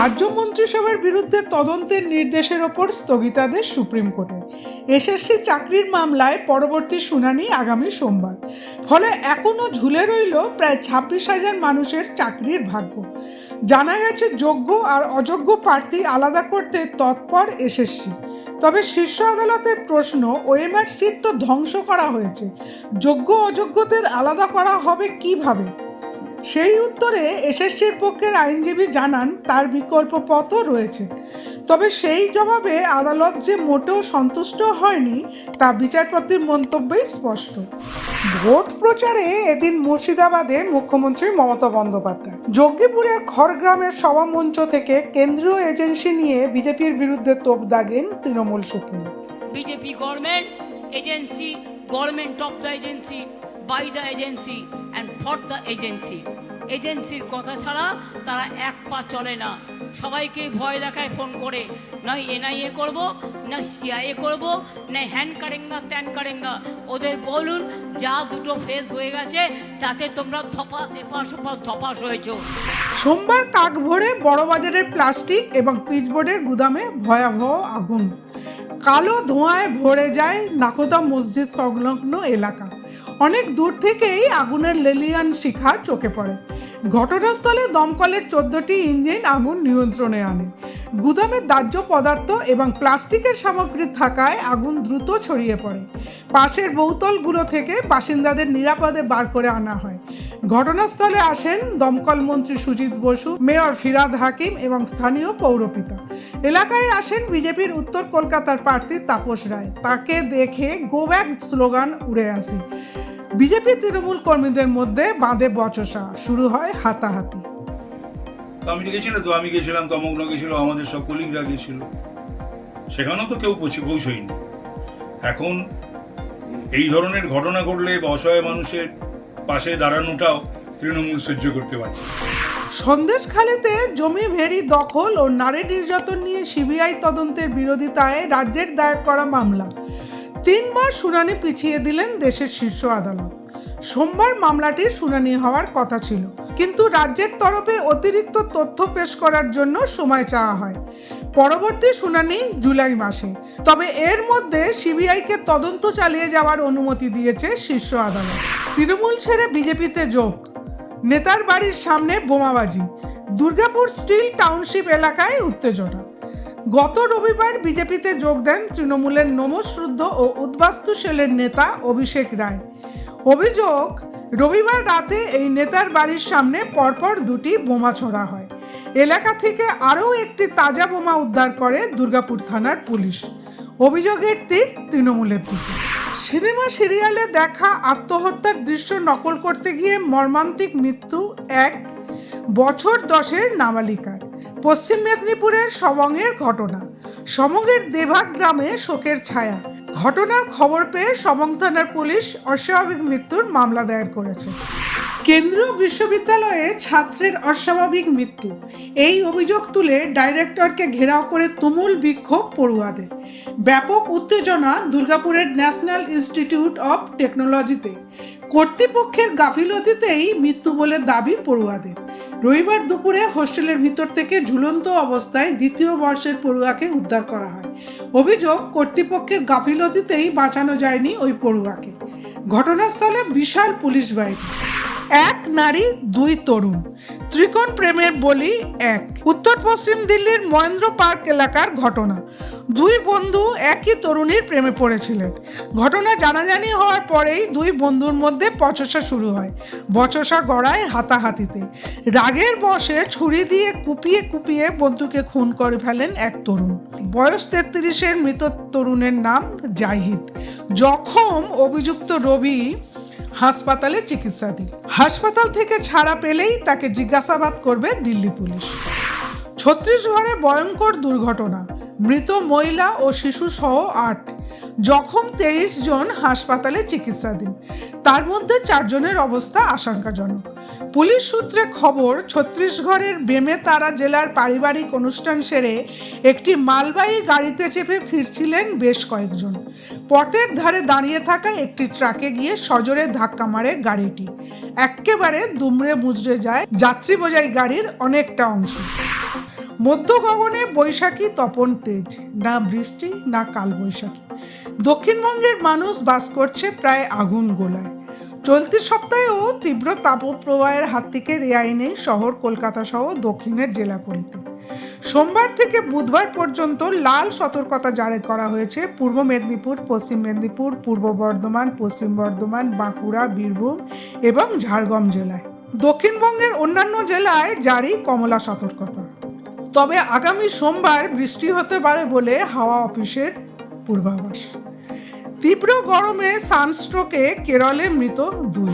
রাজ্য মন্ত্রিসভার বিরুদ্ধে তদন্তের নির্দেশের ওপর স্থগিতাদেশ সুপ্রিম কোর্টের। এসএসসি চাকরির মামলায় পরবর্তী শুনানি আগামী সোমবার। ফলে এখনও ঝুলে রইল প্রায় 26,000 মানুষের চাকরির ভাগ্য। জানা গেছে যোগ্য আর অযোগ্য প্রার্থী আলাদা করতে তৎপর এসএসসি। তবে শীর্ষ আদালতের প্রশ্ন, ওএমআর সিট তো ধ্বংস করা হয়েছে, যোগ্য অযোগ্যদের আলাদা করা হবে কিভাবে? সেই উত্তরে এসএসসির পক্ষের আইনজীবী জানান তার বিকল্প পথও রয়েছে। তবে সেই জবাবে আদালত যে মোটেও সন্তুষ্ট হয়নি তা বিচারপতির মন্তব্যেই স্পষ্ট। ভোট প্রচারে এদিন মুর্শিদাবাদে মুখ্যমন্ত্রী মমতা বন্দ্যোপাধ্যায় জঙ্গিপুরের খড়গ্রামের সভামঞ্চ থেকে কেন্দ্রীয় এজেন্সি নিয়ে বিজেপির বিরুদ্ধে তোপ দাগেন Trinamool supremo. BJP government agency, government of the agency, by the agency and for the agency. এজেন্সির কথা ছাড়া তারা এক পা চলে না। সবাইকে ভয় দেখায় ফোন করে, নয় এনআইএ করব, নয় সিআইএ করব, নয় হ্যান কারেঙ্গা ত্যান কারেঙ্গা। ওদের বলুন যা দুটো ফেজ হয়ে গেছে তাতে তোমরা ধপাস এপাশ ওপাশ ধপাস হয়েছ। সোমবার কাক ভোরে বড়বাজারের প্লাস্টিক এবং পিচবোর্ডের গুদামে ভয়াবহ আগুন। কালো ধোঁয়ায় ভরে যায় নাকোদা মসজিদ সংলগ্ন এলাকা। অনেক দূর থেকেই আগুনের লেলিয়ান শিখা চোখে পড়ে। ঘটনাস্থলে দমকলের 14টি ইঞ্জিন আগুন নিয়ন্ত্রণে আনে। গুদামে দাহ্য পদার্থ এবং প্লাস্টিকের সামগ্রী থাকায় আগুন দ্রুত ছড়িয়ে পড়ে। পাশের বহুতলগুলো থেকে বাসিন্দাদের নিরাপদে বার করে আনা হয়। ঘটনাস্থলে আসেন দমকল মন্ত্রী সুজিত বসু, মেয়র ফিরাদ হাকিম এবং স্থানীয় পৌরপিতা। এলাকায় আসেন বিজেপির উত্তর কলকাতার প্রার্থী তাপস রায়। তাকে দেখে গো ব্যাক স্লোগান উড়ে আসে। বিজেপি তৃণমূল কর্মীদের মধ্যে বাঁধে বচসা, শুরু হয় হাতাহাতি। আমি গেছিলাম, তমগ্ন গেছিল, আমাদের সব কলিগরা গেছিল, সেখানেও তো কেউ পৌঁছয়নি। এখন এই ধরনের ঘটনা ঘটলে অসহায় মানুষের পাশে দাঁড়ানোটাও তৃণমূল সহ্য করতে পারছে। সন্দেশখালীতে জমি ভেড়ি দখল ও নারী নির্যাতন নিয়ে সিবিআই তদন্তের বিরোধিতায় রাজ্যের দায়ের করা মামলা 3 মাস শুনানি পিছিয়ে দিলেন দেশের শীর্ষ আদালত। সোমবার মামলাটির শুনানি হওয়ার কথা ছিল, কিন্তু রাজ্যের তরফে অতিরিক্ত তথ্য পেশ করার জন্য সময় চাওয়া হয়। পরবর্তী শুনানি জুলাই মাসে। তবে এর মধ্যে সিবিআইকে তদন্ত চালিয়ে যাওয়ার অনুমতি দিয়েছে শীর্ষ আদালত। তৃণমূল ছেড়ে বিজেপিতে যোগ, নেতার বাড়ির সামনে বোমাবাজি, দুর্গাপুর স্টিল টাউনশিপ এলাকায় উত্তেজনা। গত রবিবার বিজেপিতে যোগ দেন তৃণমূলের নমশ্রুদ্ধ ও উদ্বাস্তু সেলের নেতা অভিষেক রায়। অভিযোগ, রবিবার রাতে এই নেতার বাড়ির সামনে পরপর 2টি বোমা ছোড়া হয়। এলাকা থেকে আরও একটি তাজা বোমা উদ্ধার করে দুর্গাপুর থানার পুলিশ। অভিযোগের তীর তৃণমূলের দিকে। সিনেমা সিরিয়ালে দেখা আত্মহত্যার দৃশ্য নকল করতে গিয়ে মর্মান্তিক মৃত্যু 1 বছর 10-এর নাবালিকার। পশ্চিম মেদিনীপুরের সবংয়ের ঘটনা। সবংয়ের দেভাগ গ্রামে শোকের ছায়া। ঘটনার খবর পেয়ে সবং থানার পুলিশ অস্বাভাবিক মৃত্যুর মামলা দায়ের করেছে। কেন্দ্রীয় বিশ্ববিদ্যালয়ে ছাত্রের অস্বাভাবিক মৃত্যু, এই অভিযোগ তুলে ডাইরেক্টরকে ঘেরাও করে তুমুল বিক্ষোভ পড়ুয়াদের। ব্যাপক উত্তেজনা দুর্গাপুরের ন্যাশনাল ইনস্টিটিউট অফ টেকনোলজিতে। কর্তৃপক্ষের গাফিলতিতেই মৃত্যু বলে দাবি পড়ুয়াদের। রবিবার দুপুরে হোস্টেলের ভিতর থেকে ঝুলন্ত অবস্থায় 2য় বর্ষের পড়ুয়াকে উদ্ধার করা হয়। অভিযোগ, কর্তৃপক্ষের গাফিলতিতেই বাঁচানো যায়নি ওই পড়ুয়াকে। ঘটনাস্থলে বিশাল পুলিশ বাহিনী। 1 নারী 2 তরুণ, ত্রিকোণ প্রেমের বলি 1। উত্তর পশ্চিম দিল্লির মহেন্দ্র পার্ক এলাকার ঘটনা। 2 বন্ধু একই তরুণীর প্রেমে পড়েছিলেন। ঘটনা জানাজানি হওয়ার পরেই 2 বন্ধুর মধ্যে বচসা শুরু হয়। বচসা গড়ায় হাতাহাতিতে। রাগের বশে ছুরি দিয়ে কুপিয়ে বন্ধুকে খুন করে ফেলেন এক তরুণ। বয়স 33-এর মৃত তরুণের নাম জাহিদ। জখম অভিযুক্ত রবি হাসপাতালে চিকিৎসাধীন। হাসপাতাল থেকে ছাড়া পেলেই তাকে জিজ্ঞাসাবাদ করবে দিল্লি পুলিশ। ছত্তিশগড়ে ভয়ঙ্কর দুর্ঘটনা, মৃত মহিলা ও শিশু সহ 8, জখম 23 জন হাসপাতালে চিকিৎসাধীন। তার মধ্যে 4 জনের অবস্থা আশঙ্কাজনক। পুলিশ সূত্রে খবর, ছত্তিশগড়ের বেমেতারা জেলার পারিবারিক অনুষ্ঠান সেরে একটি মালবাহী গাড়িতে চেপে ফিরছিলেন বেশ কয়েকজন। পথের ধারে দাঁড়িয়ে থাকা একটি ট্রাকে গিয়ে সজোরে ধাক্কা মারে গাড়িটি। একেবারে দুমড়ে মুচড়ে যায় যাত্রী বোঝাই গাড়ির অনেকটা অংশ। মধ্য গগনে বৈশাখী তপন তেজ, না বৃষ্টি না কালবৈশাখী। দক্ষিণবঙ্গের মানুষ বাস করছে প্রায় আগুন গোলায়। চলতি সপ্তাহেও তীব্র তাপপ্রবাহের হাত থেকে রেহাই নেই শহর কলকাতা সহ দক্ষিণের জেলাগুলিতে। সোমবার থেকে বুধবার পর্যন্ত লাল সতর্কতা জারি করা হয়েছে পূর্ব মেদিনীপুর, পশ্চিম মেদিনীপুর, পূর্ব বর্ধমান, পশ্চিম বর্ধমান, বাঁকুড়া, বীরভূম এবং ঝাড়গ্রাম জেলায়। দক্ষিণবঙ্গের অন্যান্য জেলায় জারি কমলা সতর্কতা। তবে আগামী সোমবার বৃষ্টি হতে পারে বলে হাওয়া অফিসের পূর্বাভাস। তীব্র গরমে সানস্ট্রোকে কেরলে মৃত 2।